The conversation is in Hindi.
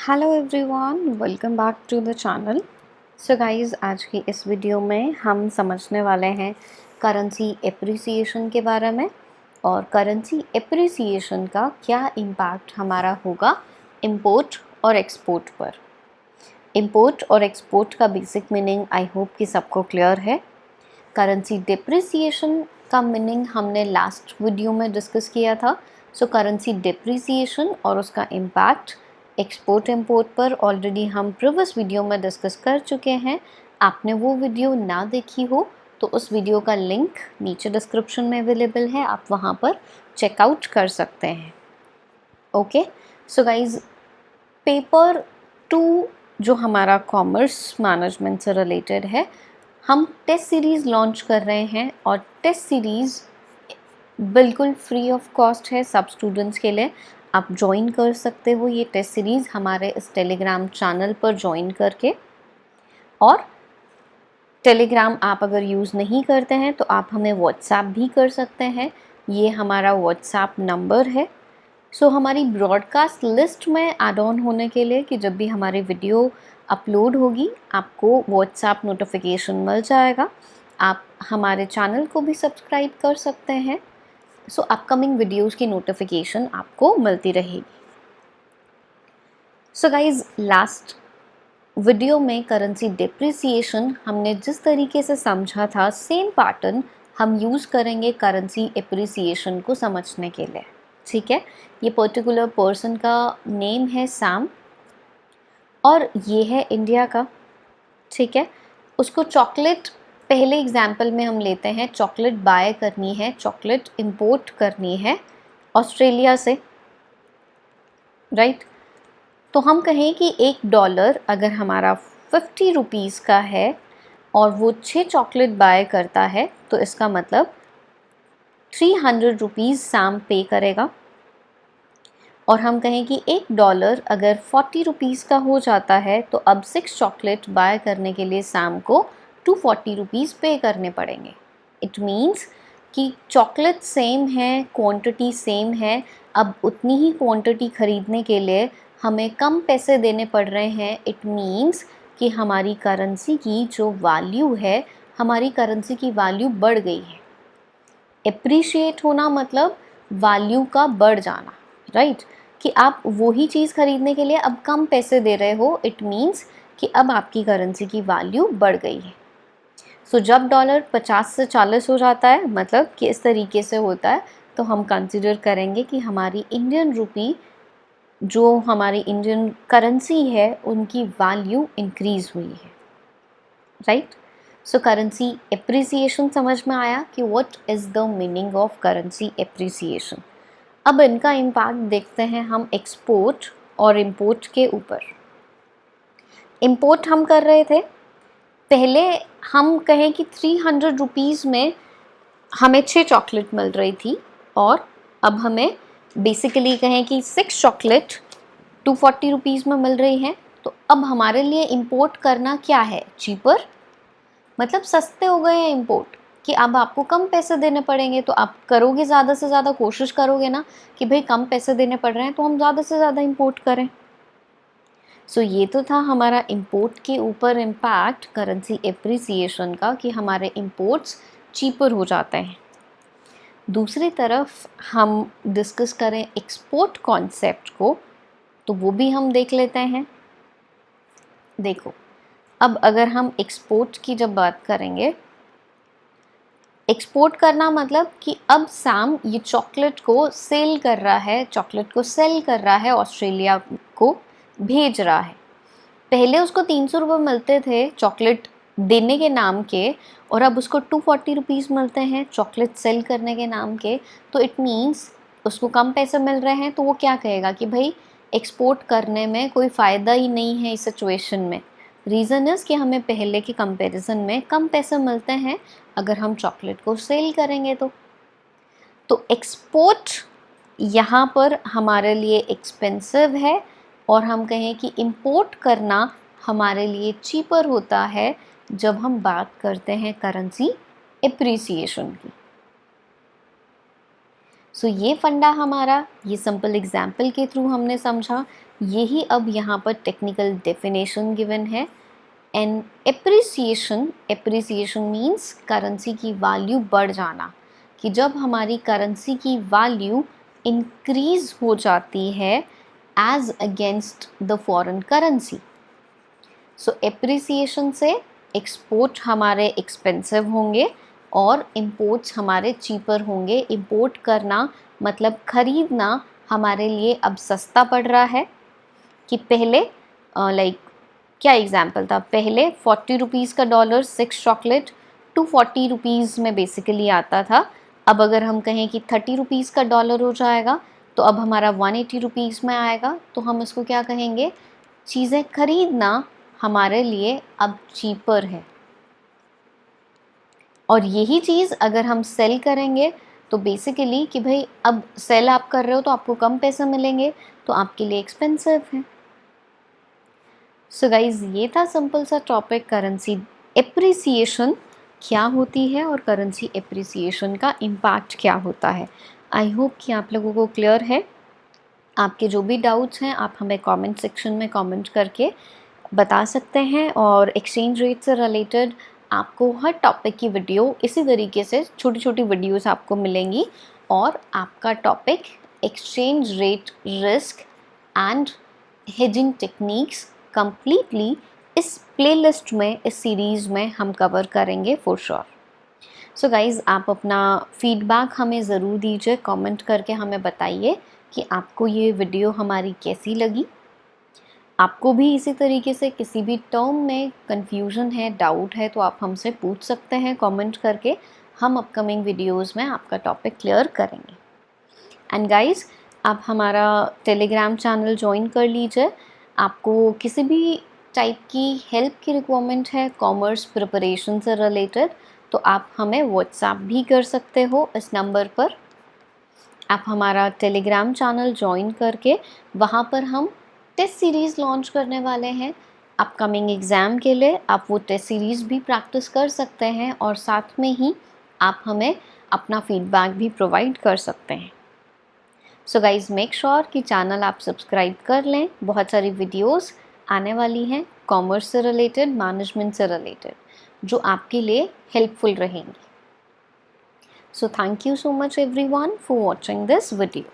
Hello everyone, welcome back to the channel. So guys, आज की इस वीडियो में हम समझने वाले हैं करेंसी एप्रिसिएशन के बारे में और करेंसी एप्रिसिएशन का क्या इम्पैक्ट हमारा होगा इंपोर्ट और एक्सपोर्ट पर। इंपोर्ट और एक्सपोर्ट का बेसिक मीनिंग आई होप कि सबको क्लियर है। करेंसी डिप्रिसिएशन का मीनिंग हमने लास्ट वीडियो में डिस्कस किया था। सो करेंसी डिप्रिसिएशन और उसका इम्पैक्ट एक्सपोर्ट इंपोर्ट पर ऑलरेडी हम प्रीवियस वीडियो में डिस्कस कर चुके हैं। आपने वो वीडियो ना देखी हो तो उस वीडियो का लिंक नीचे डिस्क्रिप्शन में अवेलेबल है, आप वहाँ पर चेकआउट कर सकते हैं। ओके, सो गाइज, पेपर 2 जो हमारा कॉमर्स मैनेजमेंट से रिलेटेड है, हम टेस्ट सीरीज़ लॉन्च कर रहे हैं और टेस्ट सीरीज़ बिल्कुल फ्री ऑफ कॉस्ट है सब स्टूडेंट्स के लिए। आप ज्वाइन कर सकते हो ये टेस्ट सीरीज़ हमारे इस टेलीग्राम चैनल पर ज्वाइन करके। और टेलीग्राम आप अगर यूज़ नहीं करते हैं तो आप हमें व्हाट्सएप भी कर सकते हैं, ये हमारा व्हाट्सएप नंबर है। सो हमारी ब्रॉडकास्ट लिस्ट में ऐड ऑन होने के लिए कि जब भी हमारी वीडियो अपलोड होगी आपको व्हाट्सएप नोटिफिकेशन मिल जाएगा। आप हमारे चैनल को भी सब्सक्राइब कर सकते हैं। सो अपकमिंग वीडियोस की नोटिफिकेशन आपको मिलती रहेगी। सो गाइज, लास्ट वीडियो में करेंसी डिप्रिसिएशन हमने जिस तरीके से समझा था, सेम पैटर्न हम यूज़ करेंगे करेंसी एप्रिसिएशन को समझने के लिए। ठीक है, ये पर्टिकुलर पर्सन का नेम है सैम और ये है इंडिया का। ठीक है, उसको चॉकलेट, पहले एग्जाम्पल में हम लेते हैं, चॉकलेट बाय करनी है, चॉकलेट इंपोर्ट करनी है ऑस्ट्रेलिया से, राइट। तो हम कहें कि $1 अगर हमारा 50 रुपीज़ का है और वो 6 चॉकलेट बाय करता है तो इसका मतलब 300 रुपीज़ सैम पे करेगा। और हम कहें कि $1 अगर 40 रुपीज़ का हो जाता है तो अब 6 चॉकलेट बाय करने के लिए सैम को 240 रुपीज़ पे करने पड़ेंगे। इट मीन्स कि चॉकलेट सेम है, क्वांटिटी सेम है, अब उतनी ही क्वांटिटी ख़रीदने के लिए हमें कम पैसे देने पड़ रहे हैं। इट मीन्स कि हमारी करेंसी की जो वैल्यू है, हमारी करेंसी की वैल्यू बढ़ गई है। एप्रिशिएट होना मतलब वैल्यू का बढ़ जाना, राइट। कि आप वही चीज़ खरीदने के लिए अब कम पैसे दे रहे हो, इट मीन्स कि अब आपकी करेंसी की वैल्यू बढ़ गई है। सो जब डॉलर 50 से 40 हो जाता है, मतलब कि इस तरीके से होता है, तो हम कंसिडर करेंगे कि हमारी इंडियन रुपी, जो हमारी इंडियन करेंसी है, उनकी वैल्यू इंक्रीज़ हुई है, राइट। सो करेंसी एप्रिसिएशन समझ में आया कि what is the meaning of currency appreciation. अब इनका इम्पैक्ट देखते हैं हम एक्सपोर्ट और इंपोर्ट के ऊपर। इंपोर्ट हम कर रहे थे, पहले हम कहें कि 300 रुपीज़ में हमें 6 चॉकलेट मिल रही थी और अब हमें बेसिकली कहें कि 6 चॉकलेट 240 रुपीज़ में मिल रही हैं। तो अब हमारे लिए इंपोर्ट करना क्या है, चीपर, मतलब सस्ते हो गए हैं इंपोर्ट, कि अब आपको कम पैसे देने पड़ेंगे। तो आप करोगे, ज़्यादा से ज़्यादा कोशिश करोगे ना कि भाई कम पैसे देने पड़ रहे हैं तो हम ज़्यादा से ज़्यादा इंपोर्ट करें। सो ये तो था हमारा इंपोर्ट के ऊपर इम्पैक्ट करेंसी एप्रिसिएशन का, कि हमारे इंपोर्ट्स चीपर हो जाते हैं। दूसरी तरफ हम डिस्कस करें एक्सपोर्ट कॉन्सेप्ट को, तो वो भी हम देख लेते हैं। देखो, अब अगर हम एक्सपोर्ट की जब बात करेंगे, एक्सपोर्ट करना मतलब कि अब सैम ये चॉकलेट को सेल कर रहा है, चॉकलेट को सेल कर रहा है, ऑस्ट्रेलिया को भेज रहा है। पहले उसको 300 रुपये मिलते थे चॉकलेट देने के नाम के, और अब उसको 240 रुपीज़ मिलते हैं चॉकलेट सेल करने के नाम के। तो इट मीन्स उसको कम पैसे मिल रहे हैं, तो वो क्या कहेगा कि भाई एक्सपोर्ट करने में कोई फ़ायदा ही नहीं है इस सिचुएशन में। रीज़न इज़ कि हमें पहले के कंपैरिजन में कम पैसे मिलते हैं अगर हम चॉकलेट को सेल करेंगे तो एक्सपोर्ट यहाँ पर हमारे लिए एक्सपेंसिव है, और हम कहें कि इंपोर्ट करना हमारे लिए चीपर होता है जब हम बात करते हैं करेंसी एप्रिसिएशन की। सो ये फंडा हमारा ये सिंपल एग्जाम्पल के थ्रू हमने समझा, यही अब यहाँ पर टेक्निकल डेफिनेशन गिवन है। एन एप्रिसिएशन मीन्स करेंसी की वैल्यू बढ़ जाना, कि जब हमारी करेंसी की वैल्यू इंक्रीज हो जाती है as against the foreign currency. So appreciation से एक्सपोर्ट हमारे एक्सपेंसिव होंगे और इम्पोर्ट्स हमारे चीपर होंगे। इम्पोर्ट करना मतलब ख़रीदना हमारे लिए अब सस्ता पड़ रहा है, कि पहले लाइक क्या एग्जाम्पल था, पहले 40 रुपीज़ का डॉलर 6 चॉकलेट 240 रुपीज़ में बेसिकली आता था। अब अगर हम कहें कि 30 रुपीज़ का डॉलर हो जाएगा तो अब हमारा 180 रुपीज़ में आएगा, तो हम इसको क्या कहेंगे, चीज़ें खरीदना हमारे लिए अब चीपर है। और यही चीज़ अगर हम सेल करेंगे तो बेसिकली कि भाई अब सेल आप कर रहे हो तो आपको कम पैसे मिलेंगे, तो आपके लिए एक्सपेंसिव है। सो गाइज ये था सिंपल सा टॉपिक, करेंसी एप्रिसिएशन क्या होती है और करेंसी एप्रिसिएशन का इम्पैक्ट क्या होता है। आई होप कि आप लोगों को क्लियर है। आपके जो भी डाउट्स हैं आप हमें कमेंट सेक्शन में कमेंट करके बता सकते हैं, और एक्सचेंज रेट से रिलेटेड आपको हर टॉपिक की वीडियो इसी तरीके से छोटी छोटी वीडियोस आपको मिलेंगी। और आपका topic exchange rate risk and hedging techniques completely इस प्लेलिस्ट में, इस सीरीज़ में हम कवर करेंगे फॉर श्योर। सो गाइज़ आप अपना फीडबैक हमें ज़रूर दीजिए, कमेंट करके हमें बताइए कि आपको ये वीडियो हमारी कैसी लगी। आपको भी इसी तरीके से किसी भी टर्म में कन्फ्यूजन है, डाउट है, तो आप हमसे पूछ सकते हैं कमेंट करके। हम अपकमिंग वीडियोस में आपका टॉपिक क्लियर करेंगे। एंड गाइस आप हमारा टेलीग्राम चैनल ज्वाइन कर लीजिए। आपको किसी भी टाइप की हेल्प की रिक्वायरमेंट है कॉमर्स प्रिपरेशन से रिलेटेड, तो आप हमें व्हाट्सएप भी कर सकते हो इस नंबर पर। आप हमारा टेलीग्राम चैनल ज्वाइन करके वहाँ पर हम टेस्ट सीरीज़ लॉन्च करने वाले हैं अपकमिंग एग्ज़ाम के लिए। आप वो टेस्ट सीरीज़ भी प्रैक्टिस कर सकते हैं और साथ में ही आप हमें अपना फीडबैक भी प्रोवाइड कर सकते हैं। सो गाइज़ मेक श्योर कि चैनल आप सब्सक्राइब कर लें। बहुत सारी वीडियोस आने वाली हैं कॉमर्स से रिलेटेड, मैनेजमेंट से रिलेटेड, जो आपके लिए हेल्पफुल रहेंगी। So thank you so much everyone for watching this video.